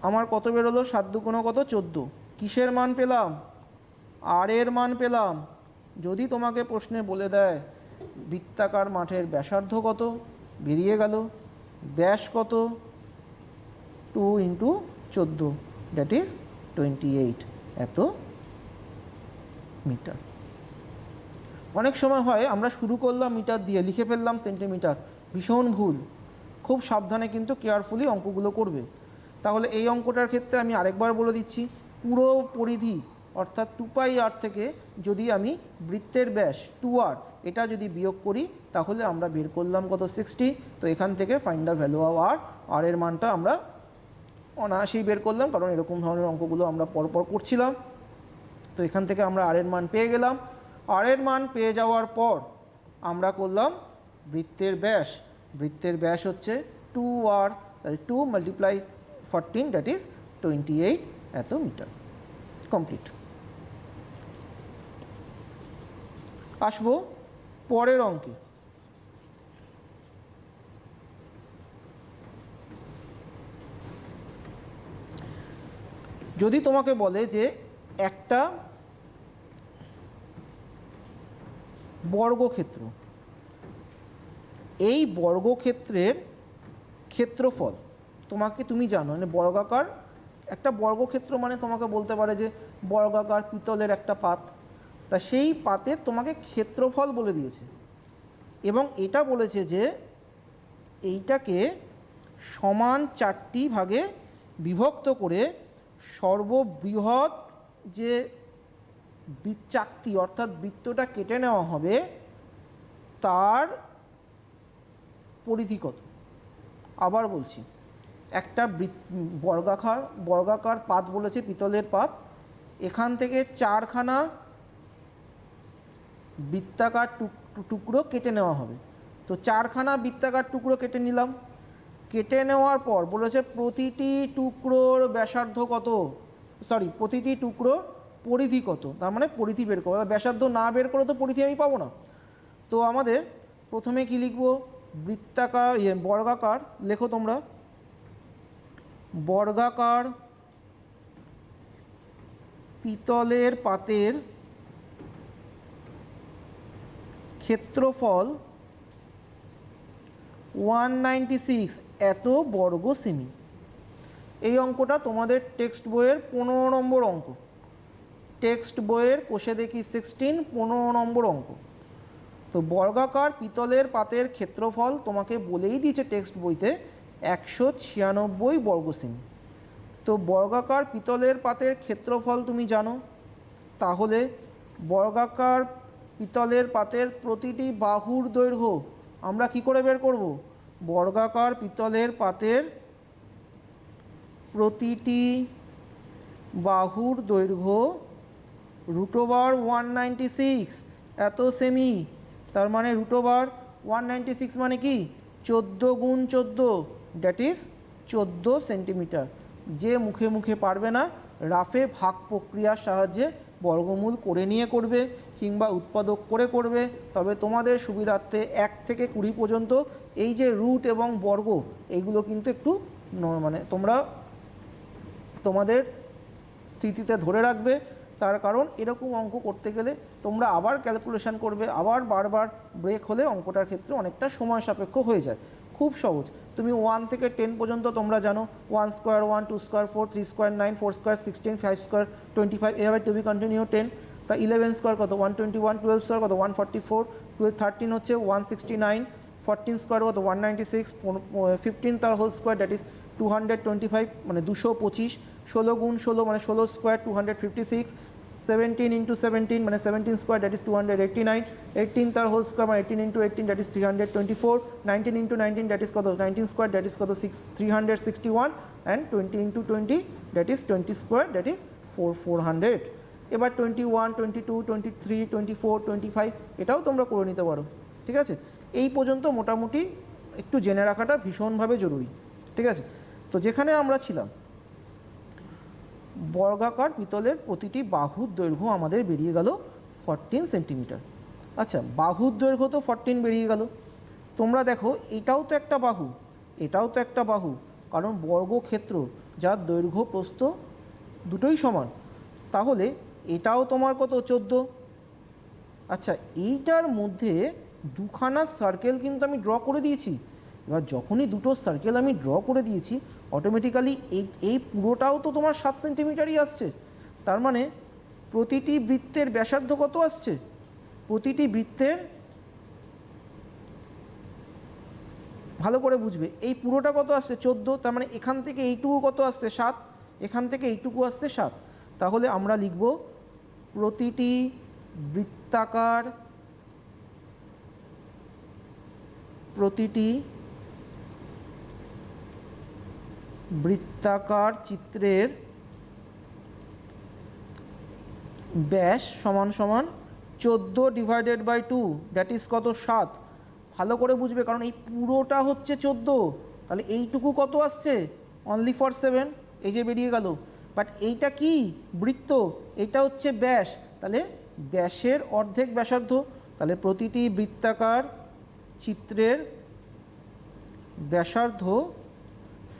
আমার কত বেরোলো, 7 দুগুণ কত 14। কিসের মান পেলাম, আর এর মান পেলাম। যদি তোমাকে প্রশ্নে বলে দেয় বৃত্তাকার মাঠের ব্যাসার্ধ কত, বেরিয়ে গেল ব্যাস কত, 2 ইন্টু 14 দ্যাট ইজ 28 এত মিটার। অনেক সময় হয় আমরা শুরু করলাম মিটার দিয়ে, লিখে ফেললাম সেন্টিমিটার, ভীষণ ভুল। খুব সাবধানে কিন্তু কেয়ারফুলি অঙ্কগুলো করবে। তাহলে এই অঙ্কটার ক্ষেত্রে আমি আরেকবার বলে দিচ্ছি, পুরো পরিধি অর্থাৎ 2πr থেকে যদি আমি বৃত্তের ব্যাস 2r এটা যদি বিয়োগ করি তাহলে আমরা বের করলাম কত 60। তো এখান থেকে find the value of r, আর এর মানটা আমরা অনায়াসেই বের করলাম, কারণ এরকম ধরনের অঙ্কগুলো আমরা পরপর করছিলাম। তো এখান থেকে আমরা আর এর মান পেয়ে গেলাম। আর এর মান পেয়ে যাওয়ার পর আমরা করলাম বৃত্তের ব্যাস, বৃত্তের ব্যাস হচ্ছে 2r, তাহলে 2 মাল্টিপ্লাই 14 দ্যাট ইজ 28 এত মিটার। কমপ্লিট। আসবো পরের অঙ্কে। যদি তোমাকে বলে যে একটা বর্গক্ষেত্র, এই বর্গক্ষেত্রের ক্ষেত্রফল তুমি জানো, মানে বর্গাকার একটা বর্গক্ষেত্র মানে তোমাকে বলতে পারে যে বর্গাকার পিতলের একটা পাত, তা সেই পাতের তোমাকে ক্ষেত্রফল বলে দিয়েছে এবং এটা বলেছে যে এইটাকে সমান 4টি ভাগে বিভক্ত করে সর্ববৃহৎ যে চাকতি অর্থাৎ বৃত্তটা কেটে নেওয়া হবে তার পরিধি কত। আবার বলছি, একটা বর্গাকার পাত বলেছে, পিতলের পাত, এখান থেকে 4খানা বৃত্তাকার টুকরো কেটে নেওয়া হবে। তো 4খানা বৃত্তাকার টুকরো কেটে নিলাম, কেটে নেওয়ার পর বলেছে প্রতিটি টুকরোর ব্যাসার্ধ কত, প্রতিটি টুকরো পরিধি কত, তার মানে পরিধি বের করো। ব্যাসার্ধ না বের করে তো পরিধি আমি পাবো না। তো আমাদের প্রথমে কি লিখবো, বর্গাকার, লেখো তোমরা, বর্গাকার পিতলের পাতের ক্ষেত্রফল 196 এত বর্গ সেমি। এই অঙ্কটা তোমাদের টেক্সট বইয়ের 15 নম্বর অঙ্ক। টেক্সট বইয়ের কোষে দেখি 16, 15 নম্বর অঙ্ক। তো বর্গাকার পিতলের পাতের ক্ষেত্রফল তোমাকে বলেই দিয়েছে টেক্সট বইতে 196 বর্গ সেমি। তো বর্গাকার পিতলের পাতের ক্ষেত্রফল তুমি জানো, তাহলে বর্গাকার পিতলের পাতের প্রতিটি বাহুর দৈর্ঘ্য আমরা কি করে বের করব? বর্গাকার পিতলের পাতের প্রতিটি বাহুর দৈর্ঘ্য √196 এত সেমি। তার মানে √196 মানে কি 14 গুণ 14, দ্যাট ইজ 14 সেন্টিমিটার। যে মুখে মুখে পারবে না, রাফে ভাগ প্রক্রিয়ার সাহায্যে বর্গমূল করে নিয়ে করবে কিংবা উৎপাদক করে করবে। তবে তোমাদের সুবিধার্থে 1 থেকে 20 পর্যন্ত এই যে রুট এবং বর্গ এইগুলো কিন্তু একটু মানে তোমরা তোমাদের স্মৃতিতে ধরে রাখবে। তার কারণ এরকম অঙ্ক করতে গেলে তোমরা আবার ক্যালকুলেশন করবে, আবার বারবার ব্রেক হলে অঙ্কটার ক্ষেত্রে অনেকটা সময় সাপেক্ষ হয়ে যায়। খুব সহজ। তুমি 1 থেকে 10 পর্যন্ত তোমরা জানো, 1 square 1, 2 square 4, 3 square 9, 4 square 16, 5 square 25, এভাবে টু বি কন্টিনিউ 10। তা 11 স্কোয়ার কত 121, 12 স্কোয়ার কত 144, 12 13 হচ্ছে 169, 14 স্কোয়ার কত 196, 15 তার হোল স্কোয়ার দ্যাট ইজ 225 মানে 225, 16 গুণ 16 মানে 16 স্কোয়ার 256, 17 ইন্টু 17 মানে 17 স্কোয়ার দ্যাট ইজ 289, 18 তার হোল স্কোয়ার মানে 18 into 18 that is 324, 19 into 19 that is কত 19 স্কোয়ার দ্যাট ইজ কত 361, and 20 into 20 that is 20 square that is 400। এবার 21, 22, 23, 24, 25 এটাও তোমরা করে নিতে পারো। ঠিক আছে, এই পর্যন্ত মোটামুটি একটু জেনে রাখাটা ভীষণভাবে জরুরি। ঠিক আছে, তো যেখানে আমরা ছিলাম, বর্গাকার পিতলের প্রতিটি বাহুর দৈর্ঘ্য আমাদের বেরিয়ে গেল 14 সেন্টিমিটার। আচ্ছা, বাহুর দৈর্ঘ্য তো 14 বেরিয়ে গেল। তোমরা দেখো এটাও তো একটা বাহু, এটাও তো একটা বাহু, কারণ বর্গক্ষেত্র যার দৈর্ঘ্য প্রস্থ দুটোই সমান। তাহলে এটাও তোমার কত 14। আচ্ছা, এইটার মধ্যে দুখানা সার্কেল কিন্তু আমি ড্র করে দিয়েছি। এবার যখনই দুটো সার্কেল আমি ড্র করে দিয়েছি, অটোমেটিক্যালি এই পুরোটাও তো তোমার 7 সেন্টিমিটারই আসছে। তার মানে প্রতিটি বৃত্তের ব্যাসার্ধ কত আসছে? প্রতিটি বৃত্তের, ভালো করে বুঝবে, এই পুরোটা কত আসছে 14। তার মানে এখান থেকে এইটুকু কত আসছে 7, এখান থেকে এইটুকু আসছে 7। তাহলে আমরা লিখব প্রতিটি বৃত্তাকার চিত্রের ব্যাস সমান সমান 14/2, দ্যাট ইজ কত 7। ভালো করে বুঝবে, কারণ এই পুরোটা হচ্ছে 14, তাহলে এইটুকু কত আসছে অনলি ফর 7, এই যে বেরিয়ে গেল। বাট এইটা কি বৃত্ত, এটা হচ্ছে ব্যাস, তাহলে ব্যাসের অর্ধেক ব্যাসার্ধ। তাহলে প্রতিটি বৃত্তাকার চিত্রের ব্যাসার্ধ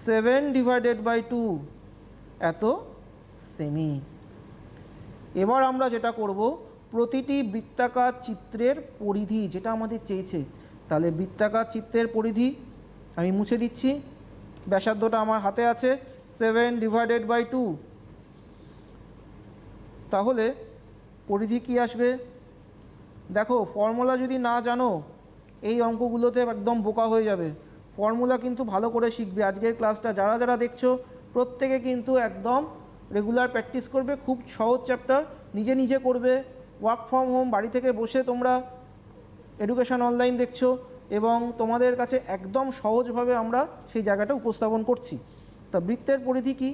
7/2 এত সেমি। এবার আমরা যেটা করব, প্রতিটি বৃত্তাকার চিত্রের পরিধি যেটা আমাদের চেয়েছে, তাহলে বৃত্তাকার চিত্রের পরিধি আমি মুছে দিচ্ছি, ব্যাসার্ধটা আমার হাতে আছে 7/2। তাহলে পরিধি কি আসবে? দেখো, ফর্মুলা যদি না জানো এই অঙ্কগুলোতে একদম বোকা হয়ে যাবে। ফর্মুলা কিন্তু ভালো করে শিখবে। আজকের ক্লাসটা যারা যারা দেখছো প্রত্যেকে কিন্তু একদম রেগুলার প্র্যাকটিস করবে। খুব সহজ চ্যাপ্টার, নিজে নিজে করবে। ওয়ার্ক ফ্রম হোম, বাড়ি থেকে বসে তোমরা এডুকেশন অনলাইন দেখছো এবং তোমাদের কাছে একদম সহজভাবে আমরা সেই জায়গাটা উপস্থাপন করছি। তা বৃত্তের পরিধি কি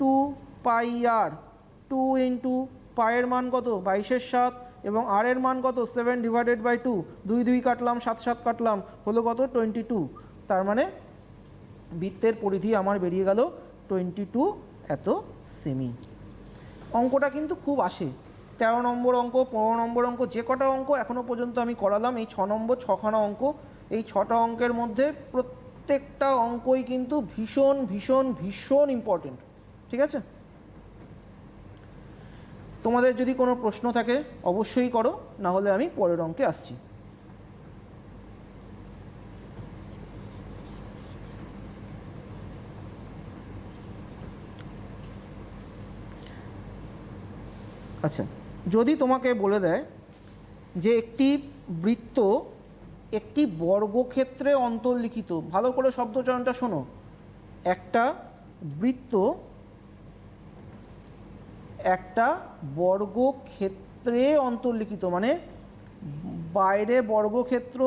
2πr, 2 ইন্টু পায়ের মান কত 22/7 এবং আর এর মান কত 7/2, 2 2 কাটলাম, 7 7 কাটলাম, হলো কত 22। তার মানে বৃত্তের পরিধি আমার বেরিয়ে গেল 22 এত সেমি। অঙ্কটা কিন্তু খুব আসে, 13 নম্বর অঙ্ক, 15 নম্বর অঙ্ক, যে কটা অঙ্ক এখনও পর্যন্ত আমি করালাম, এই 6 নম্বর 6খানা অঙ্ক, এই 6টা অঙ্কের মধ্যে প্রত্যেকটা অঙ্কই কিন্তু ভীষণ ভীষণ ভীষণ ইম্পর্টেন্ট। ঠিক আছে, তোমাদের যদি কোনো প্রশ্ন থাকে অবশ্যই করো, না হলে আমি পরের অঙ্কে আসছি। আচ্ছা, যদি তোমাকে বলে দেয় যে একটি বৃত্ত একটি বর্গক্ষেত্রে অন্তর্লিখিত, ভালো করে শব্দচয়নটা শোনো, একটা বৃত্ত একটা বর্গক্ষেত্রে অন্তর্লিখিত, মানে বাইরে বর্গক্ষেত্র,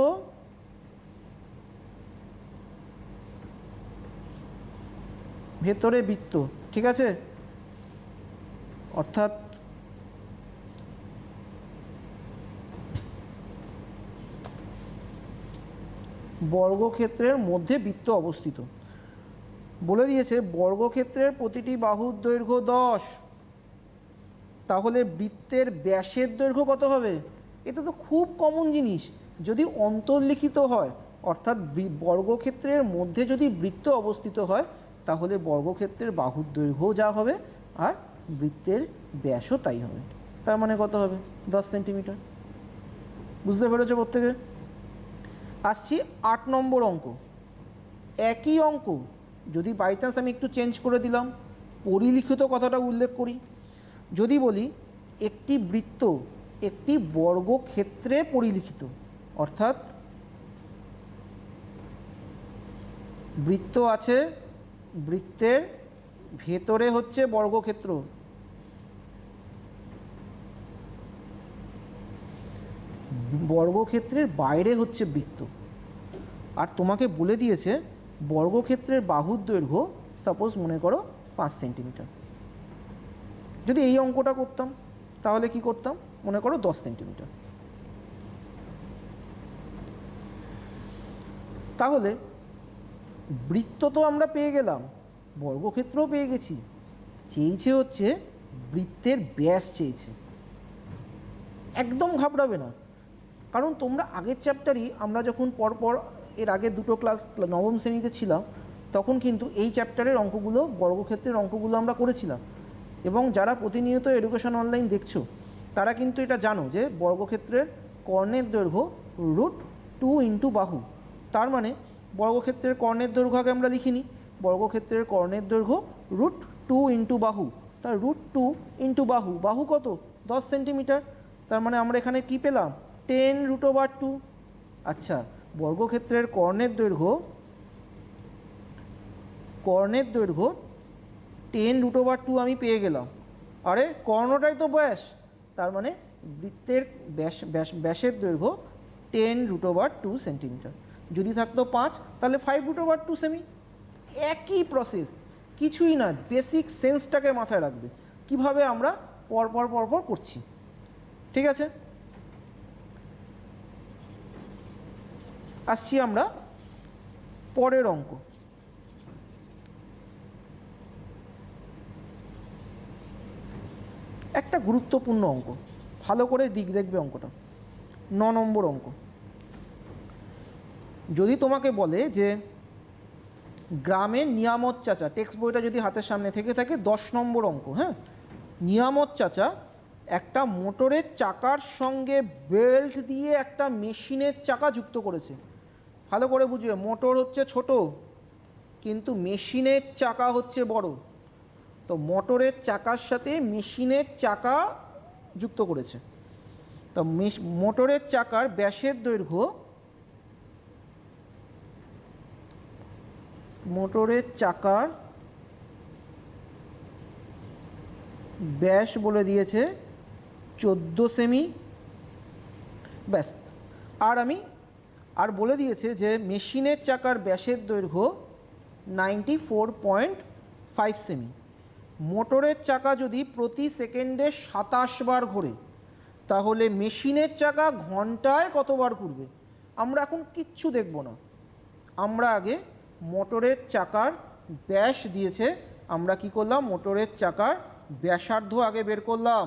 ভেতরে বৃত্ত, ঠিক আছে? অর্থাৎ বর্গক্ষেত্রের মধ্যে বৃত্ত অবস্থিত। বলে দিয়েছে বর্গক্ষেত্রের প্রতিটি বাহুর দৈর্ঘ্য 10, তাহলে বৃত্তের ব্যাসের দৈর্ঘ্য কত হবে? এটা তো খুব কমন জিনিস। যদি অন্তর্লিখিত হয়, অর্থাৎ বর্গক্ষেত্রের মধ্যে যদি বৃত্ত অবস্থিত হয়, তাহলে বর্গক্ষেত্রের বাহুর দৈর্ঘ্য যা হবে আর বৃত্তের ব্যাসও তাই হবে। তার মানে কত হবে? 10 সেন্টিমিটার। বুঝতে পেরেছো প্রত্যেকে? আসছি 8 নম্বর অঙ্ক। একই অঙ্ক যদি বাই চান্স আমি একটু চেঞ্জ করে দিলাম, পরিলিখিত কথাটা উল্লেখ করি। যদি বলি একটি বৃত্ত একটি বর্গক্ষেত্রে পরিলিখিত, অর্থাৎ বৃত্ত আছে, বৃত্তের ভেতরে হচ্ছে বর্গক্ষেত্র, বর্গক্ষেত্রের বাইরে হচ্ছে বৃত্ত, আর তোমাকে বলে দিয়েছে বর্গক্ষেত্রের বাহুর দৈর্ঘ্য সাপোজ মনে করো 5 সেন্টিমিটার। যদি এই অঙ্কটা করতাম তাহলে কি করতাম? মনে করো 10 সেন্টিমিটার। তাহলে বৃত্ত তো আমরা পেয়ে গেলাম, বর্গক্ষেত্রও পেয়ে গেছি, চেয়েছে হচ্ছে বৃত্তের ব্যাস চেয়েছে। একদম ঘাবড়াবে না, কারণ তোমরা আগের চ্যাপ্টারই আমরা যখন পরপর এর আগে দুটো ক্লাস নবম শ্রেণীতে ছিলাম, তখন কিন্তু এই চ্যাপ্টারের অঙ্কগুলো, বর্গক্ষেত্রের অঙ্কগুলো আমরা করেছিলাম। এবং যারা প্রতিনিয়ত এডুকেশন অনলাইন দেখছো তারা কিন্তু এটা জানো যে বর্গক্ষেত্রের কর্ণের দৈর্ঘ্য √2 ইন্টু বাহু। তার মানে বর্গক্ষেত্রের কর্ণের দৈর্ঘ্য আগে আমরা লিখিনি, বর্গক্ষেত্রের কর্ণের দৈর্ঘ্য √2 ইন্টু বাহু, তার √2 ইন্টু বাহু, বাহু কত? 10 সেন্টিমিটার। তার মানে আমরা এখানে কি পেলাম? 10√2। আচ্ছা, বর্গক্ষেত্রের কর্ণের দৈর্ঘ্য 10√2 আমি পেয়ে গেলাম। আরে কর্ণটাই তো ব্যাস, তার মানে বৃত্তের ব্যাসের দৈর্ঘ্য 10√2 সেন্টিমিটার। যদি থাকতো 5 তাহলে 5√2 সেমি। একই প্রসেস, কিছুই না, বেসিক সেন্সটাকে মাথায় রাখবে কিভাবে আমরা পরপর করছি। ঠিক আছে, আসছি আমরা পরের অঙ্ক। একটা গুরুত্বপূর্ণ অঙ্ক, ভালো করে দেখবে অঙ্কটা। 9 নম্বর অঙ্ক। যদি তোমাকে বলে যে গ্রামের নিয়ামত চাচা, টেক্সট বইটা যদি হাতের সামনে থেকে থাকে, 10 নম্বর অঙ্ক। হ্যাঁ, নিয়ামত চাচা একটা মোটরের চাকার সঙ্গে বেল্ট দিয়ে একটা মেশিনের চাকা যুক্ত করেছে। ভালো করে বুঝবে, মোটর হচ্ছে ছোট কিন্তু মেশিনের চাকা হচ্ছে বড়। তো মোটরের চাকার সাথে মেশিনের চাকা যুক্ত করেছে। তো মোটরের চাকার ব্যাসের দৈর্ঘ্য, মোটরের চাকার ব্যাস বলে দিয়েছে 14 সেমি। ব্যাস, আর বলে দিয়েছে যে মেশিনের চাকার ব্যাসের দৈর্ঘ্য 94.5 সেমি। মোটরের চাকা যদি প্রতি সেকেন্ডে 27 বার ঘোরে, তাহলে মেশিনের চাকা ঘন্টায় কতবার ঘুরবে? আমরা এখন কিচ্ছু দেখব না, আমরা আগে মোটরের চাকার ব্যাস দিয়েছে, আমরা কি করলাম? মোটরের চাকার ব্যাসার্ধ আগে বের করলাম।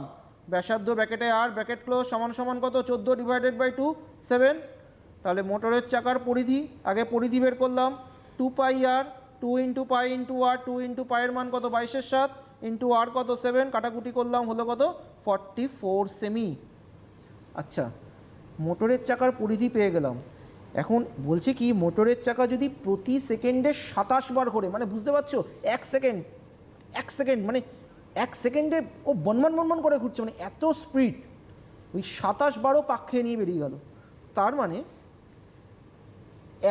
ব্যাসার্ধ ব্র্যাকেটে আর, ব্র্যাকেট ক্লোজ, সমান কত? 14/2 7। তাহলে মোটরের চাকার পরিধি, আগে পরিধি বের করলাম, 2πr, 2 × π × r, 2 × π এর মান কত? 22/7 ইন্টু r কত? 7, কাটাকুটি করলাম, হলো কত? 44 সেমি। আচ্ছা, মোটরের চাকার পরিধি পেয়ে গেলাম। এখন বলছে কি, মোটরের চাকা যদি প্রতি সেকেন্ডে 27 বার ঘোরে, মানে বুঝতে পারছো, 1 সেকেন্ড মানে এক সেকেন্ডে ও বনবন বনবন করে ঘুরছে, মানে এত স্পিড, ওই 27-12 পাক খেয়ে নিয়ে বেরিয়ে গেল। তার মানে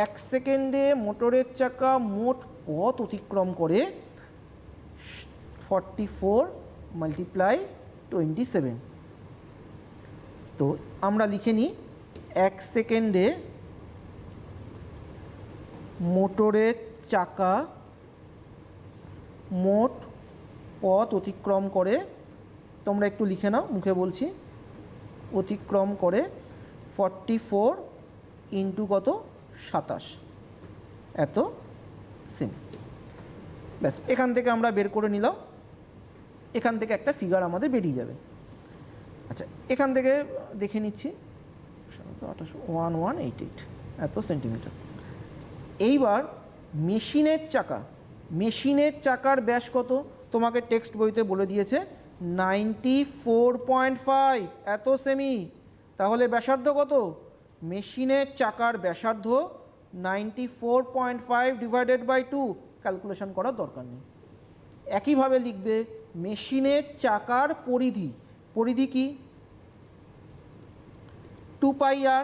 এক সেকেন্ডে মোটরের চাকা মোট পথ অতিক্রম করে 44 × 27। তো আমরা লিখে নিই, এক সেকেন্ডে মোটরের চাকা মোট পথ অতিক্রম করে, তোমরা একটু লিখে নাও, মুখে বলছি, অতিক্রম করে 44 ইন্টু কত 27 এত সেমি। ব্যাস, এখান থেকে আমরা বের করে নিলাম, এখান থেকে একটা ফিগার আমাদের বেরিয়ে যাবে। আচ্ছা, এখান থেকে দেখে নিচ্ছি 1188 এত সেন্টিমিটার। এইবার মেশিনের চাকার ব্যাস কত তোমাকে টেক্সট বইতে বলে দিয়েছে 94.5 এত সেমি। তাহলে ব্যাসার্ধ কত? মেশিনের চাকার ব্যাসার্ধ 94.5 / 2, ক্যালকুলেশন করার দরকার নেই। একইভাবে লিখবে মেশিনের চাকার পরিধি কি? 2πr,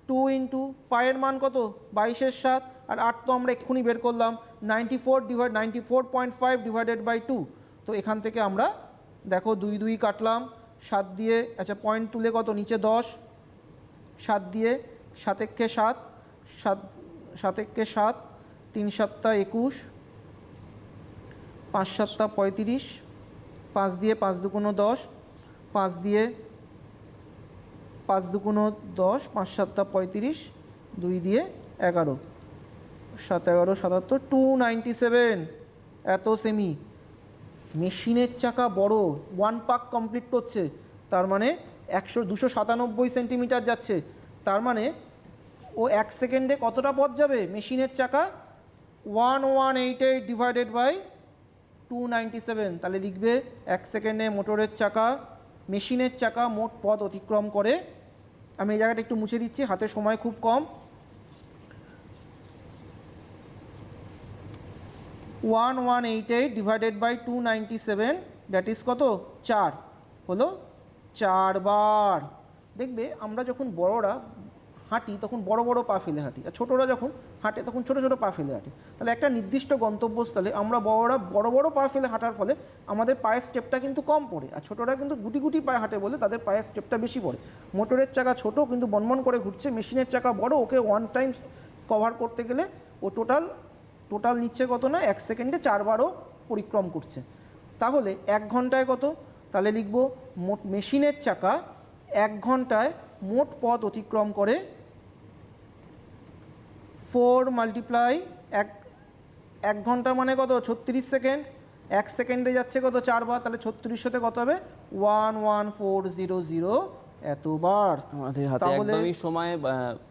2 ইন্টু পায়ের মান কত 22/7, আর 8 তো আমরা এক্ষুনি বের করলাম 94.5 / 2। তো এখান থেকে আমরা দেখো 2 2 কাটলাম, 7 দিয়ে, আচ্ছা পয়েন্ট তুলে কত নিচে 10, 7 দিয়ে 7 একে 7, 7 একে 7, 3 7 21, 5 7 35, 5 দিয়ে 5 2 10, 5 দিয়ে 5 2 10, 5 7 35, 2 দিয়ে 11, 7 11 77, 297 এত সেমি। মেশিনের চাকা বড়, 1 পাক কমপ্লিট করছে, তার মানে 297 সেন্টিমিটার যাচ্ছে। তার মানে ও 1 সেকেন্ডে কতটা পথ যাবে? মেশিনের চাকা 1188 / 297। তাহলে লিখবে 1 সেকেন্ডে মেশিনের চাকা মোট পথ অতিক্রম করে, আমি এই জায়গাটা একটু মুছে দিচ্ছি, হাতে সময় খুব কম, 1188 / 297, দ্যাট ইজ কত? 4 হলো 4 বার। দেখবে আমরা যখন বড়রা হাঁটি তখন বড় বড় পা ফেলে হাঁটি, আর ছোটরা যখন হাঁটে তখন ছোট ছোট পা ফেলে হাঁটে। তাহলে একটা নির্দিষ্ট গন্তব্যস্থলে আমরা বড়রা বড় বড় পা ফেলে হাঁটার ফলে আমাদের পায়ের স্টেপটা কিন্তু কম পড়ে, আর ছোটরা কিন্তু গুটি গুটি পায়ে হাঁটে বলে তাদের পায়ের স্টেপটা বেশি পড়ে। মোটরের চাকা ছোট কিন্তু বনবন করে ঘুরছে, মেশিনের চাকা বড়, ওকে ওয়ান টাইম কভার করতে গেলে ও টোটাল নিচ্ছে কত না 1 সেকেন্ডে 4 বারও পরিক্রম করছে। তাহলে 1 ঘন্টায় কত? তাহলে লিখব মেশিনের চাকা 1 ঘন্টায় মোট পথ অতিক্রম করে 4 × 1 ঘন্টা মানে কত? 36 সেকেন্ড। 1 সেকেন্ডে যাচ্ছে কত? 4 বার, তাহলে 36 হতে কত হবে? 11400 এতবার। আমাদের হাতে একদমই সময়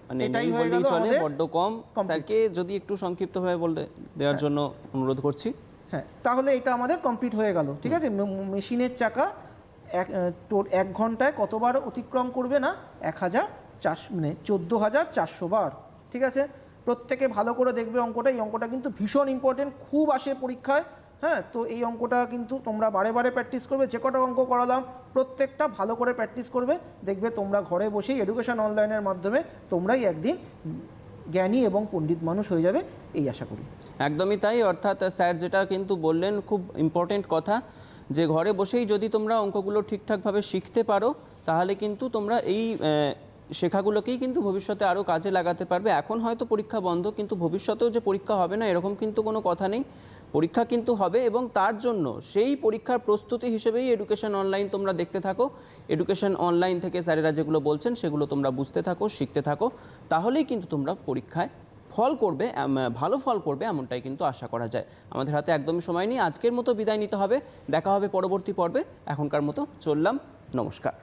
মানে নেই বললেই চলে, বড্ড কম। স্যারকে যদি একটু সংক্ষিপ্তভাবে বলতে দেওয়ার জন্য অনুরোধ করছি। হ্যাঁ, তাহলে এটা আমাদের কমপ্লিট হয়ে গেল। ঠিক আছে, মেশিনের চাকা 1 ঘন্টায় কতবার অতিক্রম করবে না? 1400 মানে 14400 বার। ঠিক আছে, প্রত্যেকে ভালো করে দেখবে অঙ্কটা। এই অঙ্কটা কিন্তু ভীষণ ইম্পর্টেন্ট, খুব আসে পরীক্ষায়। হ্যাঁ, তো এই অঙ্কটা কিন্তু তোমরা বারে বারে প্র্যাকটিস করবে। যে কটা অঙ্ক করালাম প্রত্যেকটা ভালো করে প্র্যাকটিস করবে, দেখবে তোমরা ঘরে বসেই এডুকেশন অনলাইনের মাধ্যমে তোমরাই একদিন জ্ঞানী এবং পণ্ডিত মানুষ হয়ে যাবে, এই আশা করি। একদমই তাই। অর্থাৎ স্যার যেটা কিন্তু বললেন খুব ইম্পর্টেন্ট কথা, যে ঘরে বসেই যদি তোমরা অঙ্কগুলো ঠিকঠাকভাবে শিখতে পারো তাহলে কিন্তু তোমরা এই শেখাগুলোকেই কিন্তু ভবিষ্যতে আরও কাজে লাগাতে পারবে। এখন হয়তো পরীক্ষা বন্ধ, কিন্তু ভবিষ্যতেও যে পরীক্ষা হবে না এরকম কিন্তু কোনো কথা নেই। পরীক্ষা কিন্তু হবে, এবং তার জন্য সেই পরীক্ষার প্রস্তুতি হিসেবেই এডুকেশন অনলাইন তোমরা দেখতে থাকো। এডুকেশন অনলাইন থেকে স্যারেরা যেগুলো বলছেন সেগুলো তোমরা বুঝতে থাকো, শিখতে থাকো, তাহলেই কিন্তু তোমরা পরীক্ষায় ভালো ফল করবে, এমনটাই কিন্তু আশা করা যায়। আমাদের হাতে একদমই সময় নেই, আজকের মতো বিদায় নিতে হবে। দেখা হবে পরবর্তী পর্বে। এখনকার মতো চললাম, নমস্কার।